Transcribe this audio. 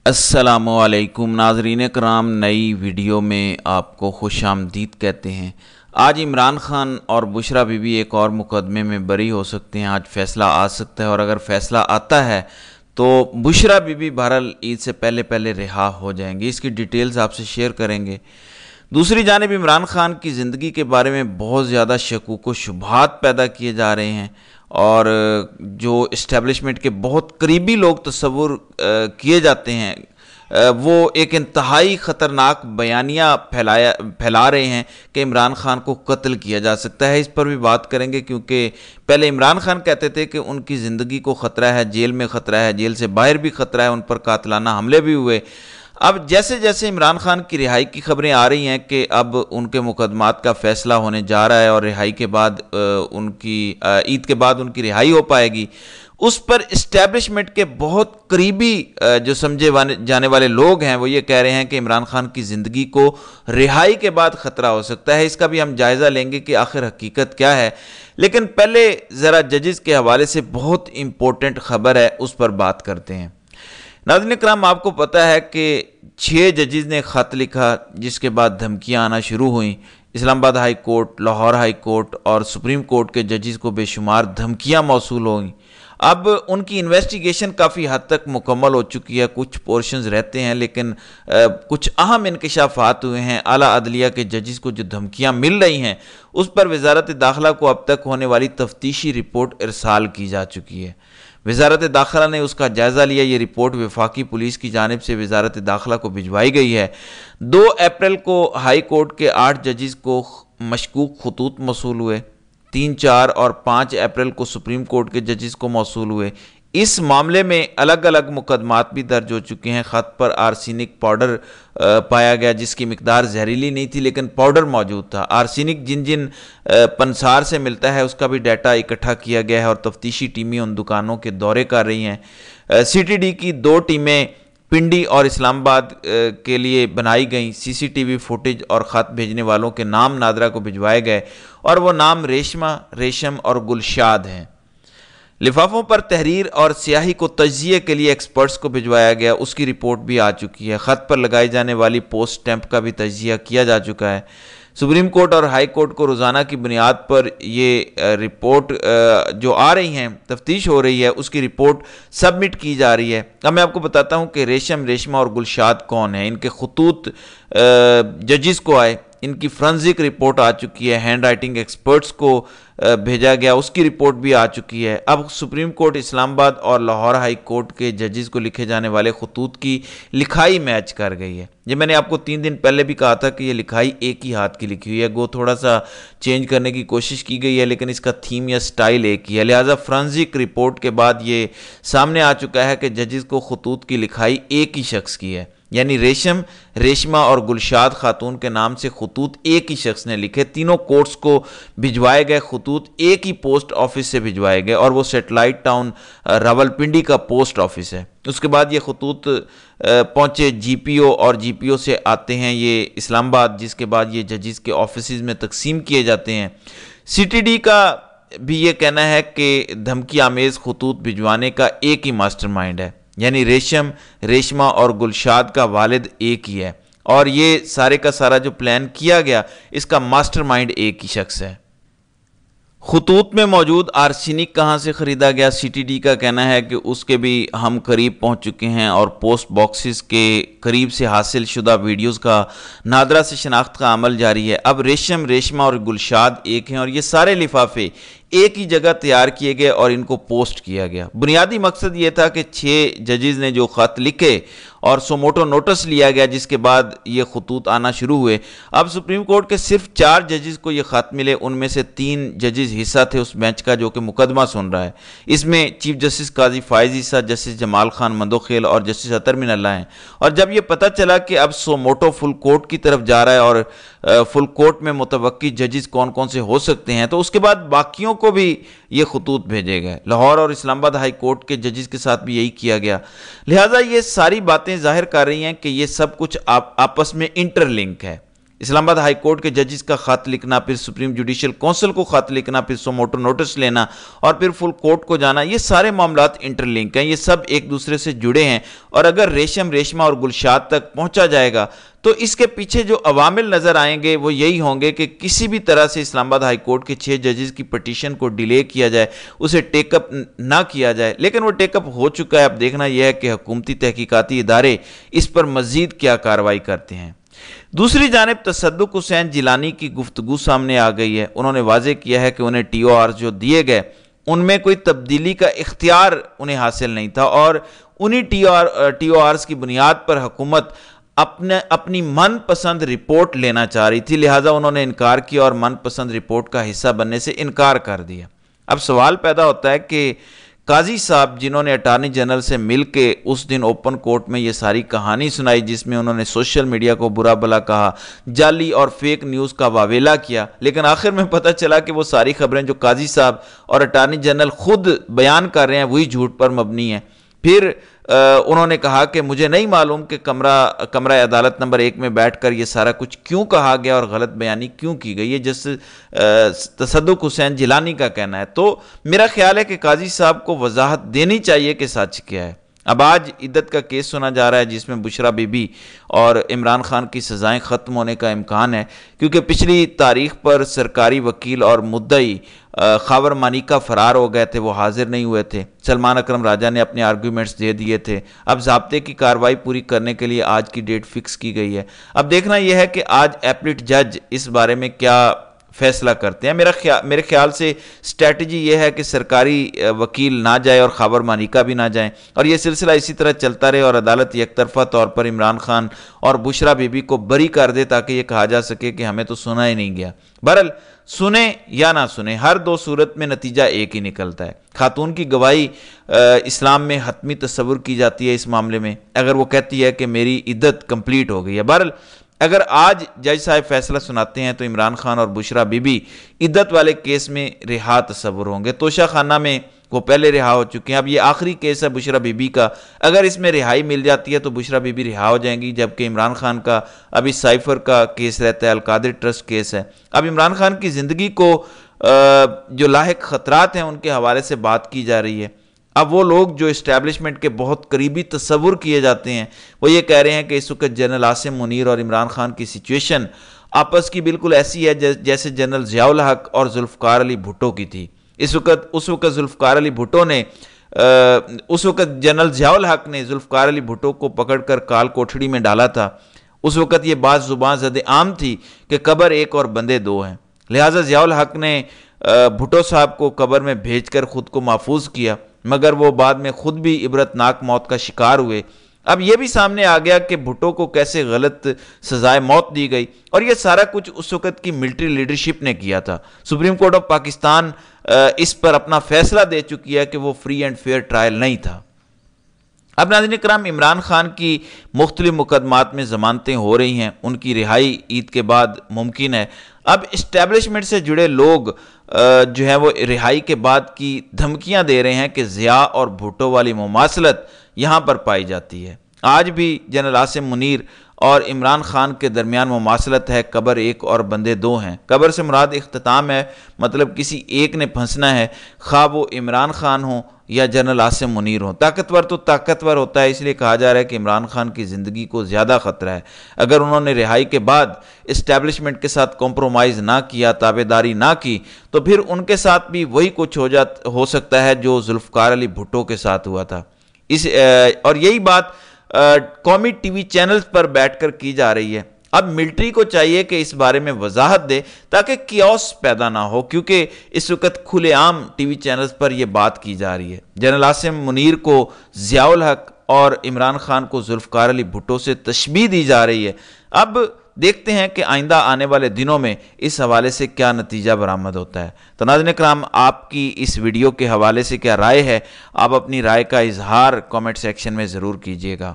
अस्सलामुअलैकुम नाज़रीन करام, नई वीडियो में आपको खुश आमदीद कहते हैं। आज इमरान खान और बुशरा बीबी एक और मुकदमे में बरी हो सकते हैं। आज फ़ैसला आ सकता है और अगर फ़ैसला आता है तो बुशरा बीबी बहरहाल ईद से पहले पहले रिहा हो जाएंगी। इसकी डिटेल्स आपसे शेयर करेंगे। दूसरी जानिब इमरान खान की ज़िंदगी के बारे में बहुत ज़्यादा शकूक व शुबहात पैदा किए जा रहे हैं और जो इस्टेब्लिशमेंट के बहुत करीबी लोग तस्वुर किए जाते हैं वो एक इंतहाई ख़तरनाक बयानिया फैला रहे हैं कि इमरान खान को कत्ल किया जा सकता है। इस पर भी बात करेंगे क्योंकि पहले इमरान खान कहते थे कि उनकी ज़िंदगी को ख़तरा है, जेल में ख़तरा है, जेल से बाहर भी ख़तरा है, उन पर कातलाना हमले भी हुए। अब जैसे जैसे इमरान खान की रिहाई की खबरें आ रही हैं कि अब उनके मुकदमात का फ़ैसला होने जा रहा है और रिहाई के बाद ईद के बाद उनकी रिहाई हो पाएगी, उस पर इस्टेब्लिशमेंट के बहुत करीबी जो समझे जाने वाले लोग हैं वो ये कह रहे हैं कि इमरान खान की ज़िंदगी को रिहाई के बाद ख़तरा हो सकता है। इसका भी हम जायज़ा लेंगे कि आखिर हकीकत क्या है, लेकिन पहले ज़रा जजेस के हवाले से बहुत इम्पोर्टेंट खबर है, उस पर बात करते हैं। नाज़रीन करम, आपको पता है कि 6 जजेस ने ख़त लिखा जिसके बाद धमकियां आना शुरू हुई। Islamabad high court, Lahore high court और सुप्रीम कोर्ट के जजेस को बेशुमार धमकियां मौसूल हुई। अब उनकी इन्वेस्टिगेशन काफ़ी हद तक मुकम्मल हो चुकी है, कुछ पोर्शंस रहते हैं लेकिन कुछ अहम इंकशाफात हुए हैं। आला अदलिया के जजेस को जो धमकियां मिल रही हैं उस पर वजारत दाखिला को अब तक होने वाली तफ्तीशी रिपोर्ट इरसाल की जा चुकी है। वजारत दाखिला ने उसका जायज़ा लिया। ये रिपोर्ट वफाकी पुलिस की जानिब से वजारत दाखिला को भिजवाई गई है। 2 अप्रैल को हाई कोर्ट के 8 जजेस को मशकूक खतूत मौसूल हुए। 3, 4 और 5 अप्रैल को सुप्रीम कोर्ट के जजेस को मौसूल हुए। इस मामले में अलग अलग मुकदमात भी दर्ज हो चुके हैं। ख़त पर आर्सेनिक पाउडर पाया गया जिसकी मिकदार जहरीली नहीं थी लेकिन पाउडर मौजूद था। आर्सेनिक जिन जिन पंसार से मिलता है उसका भी डाटा इकट्ठा किया गया है और तफ्तीशी टीमें उन दुकानों के दौरे कर रही हैं। CTD की 2 टीमें पिंडी और इस्लामाबाद के लिए बनाई गई। CCTV फुटेज और ख़त भेजने वालों के नाम नादरा को भिजवाए गए और वो नाम रेशमा, रेशम और गुलशाद हैं। लिफाफों पर तहरीर और स्याही को तज्जिए के लिए एक्सपर्ट्स को भिजवाया गया, उसकी रिपोर्ट भी आ चुकी है। ख़त पर लगाई जाने वाली पोस्ट स्टैंप का भी तज्जिया किया जा चुका है। सुप्रीम कोर्ट और हाई कोर्ट को रोज़ाना की बुनियाद पर ये रिपोर्ट जो आ रही हैं, तफ्तीश हो रही है, उसकी रिपोर्ट सबमिट की जा रही है। अब मैं आपको बताता हूँ कि रेशम, रेशमा और गुलशाद कौन है। इनके खतूत जजेस को आए, इनकी फ्रेंसिक रिपोर्ट आ चुकी है, हैंड राइटिंग एक्सपर्ट्स को भेजा गया, उसकी रिपोर्ट भी आ चुकी है। अब सुप्रीम कोर्ट, इस्लामाबाद और लाहौर हाई कोर्ट के जजेस को लिखे जाने वाले खतूत की लिखाई मैच कर गई है। ये मैंने आपको 3 दिन पहले भी कहा था कि ये लिखाई एक ही हाथ की लिखी हुई है। गो थोड़ा सा चेंज करने की कोशिश की गई है लेकिन इसका थीम या स्टाइल एक ही है। लिहाजा फ्रेंसिक रिपोर्ट के बाद ये सामने आ चुका है कि जजेस को खतूत की लिखाई एक ही शख्स की है, यानी रेशम, रेशमा और गुलशाद खातून के नाम से खतूत एक ही शख्स ने लिखे। तीनों कोर्ट्स को भिजवाए गए खतूत एक ही पोस्ट ऑफिस से भिजवाए गए और वो सेटेलाइट टाउन रावलपिंडी का पोस्ट ऑफिस है। उसके बाद ये खतूत पहुंचे GPO और GPO से आते हैं ये इस्लामाबाद, जिसके बाद ये जजेस के ऑफिस में तकसीम किए जाते हैं। CTD का भी ये कहना है कि धमकी आमेज खतूत भिजवाने का एक ही मास्टरमाइंड है, यानी रेशम, रेशमा और गुलशाद का वालिद एक ही है और ये सारे का सारा जो प्लान किया गया इसका मास्टरमाइंड एक ही शख्स है। खतूत में मौजूद आर्सेनिक कहाँ से ख़रीदा गया, CTD का कहना है कि उसके भी हम करीब पहुँच चुके हैं और पोस्ट बॉक्सेस के करीब से हासिल शुदा वीडियोस का नादरा से शनाख्त का अमल जारी है। अब रेशम, रेशमा और गुलशाद एक हैं और ये सारे लिफाफे एक ही जगह तैयार किए गए और इनको पोस्ट किया गया। बुनियादी मकसद ये था कि 6 जजेस ने जो ख़त लिखे और सोमोटो नोटिस लिया गया जिसके बाद ये खतूत आना शुरू हुए। अब सुप्रीम कोर्ट के सिर्फ 4 जजेस को ये ख़त मिले, उनमें से 3 जजेस हिस्सा थे उस बेंच का जो कि मुकदमा सुन रहा है। इसमें चीफ जस्टिस काजी फायज ईसा, जस्टिस जमाल खान मंदोखेल और जस्टिस अतर मिनल्ला हैं। और जब ये पता चला कि अब सोमोटो फुल कोर्ट की तरफ जा रहा है और फुल कोर्ट में मुतवक्की जजेस कौन कौन से हो सकते हैं, तो उसके बाद बाकियों को भी ये खतूत भेजे गए। लाहौर और इस्लामाबाद हाई कोर्ट के जजेस के साथ भी यही किया गया। लिहाजा ये सारी बातें जाहिर कर रही हैं कि ये सब कुछ आपस में इंटरलिंक है। اسلام آباد ہائی کورٹ کے ججز کا خط لکھنا، پھر سپریم جوڈیشل کونسل کو خط لکھنا، پھر سو موٹو نوٹس لینا اور پھر فل کورٹ کو جانا، یہ سارے معاملات انٹر لنک ہیں، یہ سب ایک دوسرے سے جڑے ہیں، اور اگر ریشمہ اور گلشاد تک پہنچا جائے گا تو اس کے پیچھے جو عوامل نظر آئیں گے وہ یہی ہوں گے کہ کسی بھی طرح سے اسلام آباد ہائی کورٹ کے 6 ججز کی پٹیشن کو ڈیلے کیا جائے، اسے ٹیک اپ نہ کیا جائے، لیکن وہ ٹیک اپ ہو چکا ہے۔ اب دیکھنا یہ ہے کہ حکومتی تحقیقاتی ادارے اس پر مزید کیا کارروائی کرتے ہیں۔ دوسری جانب تصدق حسین جیلانی کی گفتگو سامنے آ گئی ہے۔ انہوں نے واضح کیا ہے کہ انہیں ٹی او آر جو دیے گئے ان میں کوئی تبدیلی کا اختیار انہیں حاصل نہیں تھا، اور انہی ٹی او آرز کی بنیاد پر حکومت اپنی من پسند رپورٹ لینا چاہ رہی تھی، لہٰذا انہوں نے انکار کیا اور من پسند رپورٹ کا حصہ بننے سے انکار کر دیا۔ اب سوال پیدا ہوتا ہے کہ قاضی صاحب جنہوں نے اٹارنی جنرل سے مل کے اس دن اوپن کورٹ میں یہ ساری کہانی سنائی، جس میں انہوں نے سوشل میڈیا کو برا بھلا کہا، جعلی اور فیک نیوز کا واویلا کیا، لیکن آخر میں پتہ چلا کہ وہ ساری خبریں جو قاضی صاحب اور اٹارنی جنرل خود بیان کر رہے ہیں وہی جھوٹ پر مبنی ہیں۔ پھر انہوں نے کہا کہ مجھے نہیں معلوم کہ کمرہ عدالت نمبر 1 میں بیٹھ کر یہ سارا کچھ کیوں کہا گیا اور غلط بیانی کیوں کی گئی ہے، جس تصدق حسین جیلانی کا کہنا ہے۔ تو میرا خیال ہے کہ قاضی صاحب کو وضاحت دینی چاہیے کہ سچ کیا ہے۔ اب آج عدت کا کیس سنا جا رہا ہے جس میں بشرا بی بی اور عمران خان کی سزائیں ختم ہونے کا امکان ہے، کیونکہ پچھلی تاریخ پر سرکاری وکیل اور مدعی خاور مانیکا فرار ہو گئے تھے، وہ حاضر نہیں ہوئے تھے۔ سلمان اکرم راجہ نے اپنے آرگیومنٹس دے دیے تھے۔ اب ضابطے کی کارروائی پوری کرنے کے لیے آج کی ڈیٹ فکس کی گئی ہے۔ اب دیکھنا یہ ہے کہ آج ایپلیٹ جج اس بارے میں کیا فیصلہ کرتے ہیں۔ میرے خیال سے اسٹریٹجی یہ ہے کہ سرکاری وکیل نہ جائے اور خاور مانیکا بھی نہ جائیں، اور یہ سلسلہ اسی طرح چلتا رہے اور عدالت یک طرفہ طور پر عمران خان اور بشرا بی بی کو بری کر دے تاکہ یہ کہا جا سکے کہ ہمیں تو سنا ہی نہیں گیا۔ بہرحال سنیں یا نہ سنیں، ہر دو صورت میں نتیجہ ایک ہی نکلتا ہے۔ خاتون کی گواہی اسلام میں حتمی تصور کی جاتی ہے اس معاملے میں، اگر وہ کہتی ہے کہ میری عدت کمپلیٹ ہو گئی ہے۔ بہرحال اگر آج جج صاحب فیصلہ سناتے ہیں تو عمران خان اور بشرا بی بی عدت والے کیس میں رہا تصور ہوں گے۔ توشہ خانہ میں وہ پہلے رہا ہو چکے ہیں، اب یہ آخری کیس ہے بشرا بی بی کا، اگر اس میں رہائی مل جاتی ہے تو بشرا بی بی رہا ہو جائیں گی، جبکہ عمران خان کا ابھی سائفر کا کیس رہتا ہے، القادر ٹرسٹ کیس ہے۔ اب عمران خان کی زندگی کو جو لاحق خطرات ہیں ان کے حوالے سے بات کی جا رہی ہے۔ اب وہ لوگ جو اسٹیبلشمنٹ کے بہت قریبی تصور کیے جاتے ہیں وہ یہ کہہ رہے ہیں کہ اس وقت جنرل عاصم منیر اور عمران خان کی سچویشن آپس کی بالکل ایسی ہے جیسے جنرل ضیاء الحق اور ذوالفقار علی بھٹو کی تھی۔ اس وقت ذوالفقار علی بھٹو نے اس وقت جنرل ضیاء الحق نے ذوالفقار علی بھٹو کو پکڑ کر کال کوٹھڑی میں ڈالا تھا۔ اس وقت یہ بات زبان زد عام تھی کہ قبر ایک اور بندے دو ہیں، لہٰذا ضیاء الحق نے بھٹو صاحب کو قبر میں بھیج کر خود کو محفوظ کیا، مگر وہ بعد میں خود بھی عبرتناک موت کا شکار ہوئے۔ اب یہ بھی سامنے آ گیا کہ بھٹو کو کیسے غلط سزائے موت دی گئی، اور یہ سارا کچھ اس وقت کی ملٹری لیڈرشپ نے کیا تھا۔ سپریم کورٹ آف پاکستان اس پر اپنا فیصلہ دے چکی ہے کہ وہ فری اینڈ فیئر ٹرائل نہیں تھا۔ اب ناظرین کرام، عمران خان کی مختلف مقدمات میں ضمانتیں ہو رہی ہیں، ان کی رہائی عید کے بعد ممکن ہے۔ اب اسٹیبلشمنٹ سے جڑے لوگ جو ہیں وہ رہائی کے بعد کی دھمکیاں دے رہے ہیں کہ ضیاء اور بھٹو والی مماثلت یہاں پر پائی جاتی ہے۔ آج بھی جنرل عاصم منیر اور عمران خان کے درمیان مماثلت ہے، قبر ایک اور بندے دو ہیں۔ قبر سے مراد اختتام ہے، مطلب کسی ایک نے پھنسنا ہے، خواہ وہ عمران خان ہوں یا جنرل عاصم منیر ہوں۔ طاقتور تو طاقتور ہوتا ہے، اس لیے کہا جا رہا ہے کہ عمران خان کی زندگی کو زیادہ خطرہ ہے۔ اگر انہوں نے رہائی کے بعد اسٹیبلشمنٹ کے ساتھ کمپرومائز نہ کیا، تابعداری نہ کی، تو پھر ان کے ساتھ بھی وہی کچھ ہو سکتا ہے جو ذوالفقار علی بھٹو کے ساتھ ہوا تھا۔ اور یہی بات قومی ٹی وی چینلز پر بیٹھ کر کی جا رہی ہے۔ اب ملٹری کو چاہیے کہ اس بارے میں وضاحت دے تاکہ کیوس پیدا نہ ہو، کیونکہ اس وقت کھلے عام ٹی وی چینلز پر یہ بات کی جا رہی ہے۔ جنرل عاصم منیر کو ضیاء الحق اور عمران خان کو ذوالفقار علی بھٹو سے تشبیہ دی جا رہی ہے۔ اب دیکھتے ہیں کہ آئندہ آنے والے دنوں میں اس حوالے سے کیا نتیجہ برآمد ہوتا ہے۔ تو ناظرین کرام، آپ کی اس ویڈیو کے حوالے سے کیا رائے ہے؟ آپ اپنی رائے کا اظہار کامنٹ سیکشن میں ضرور کیجیے گا۔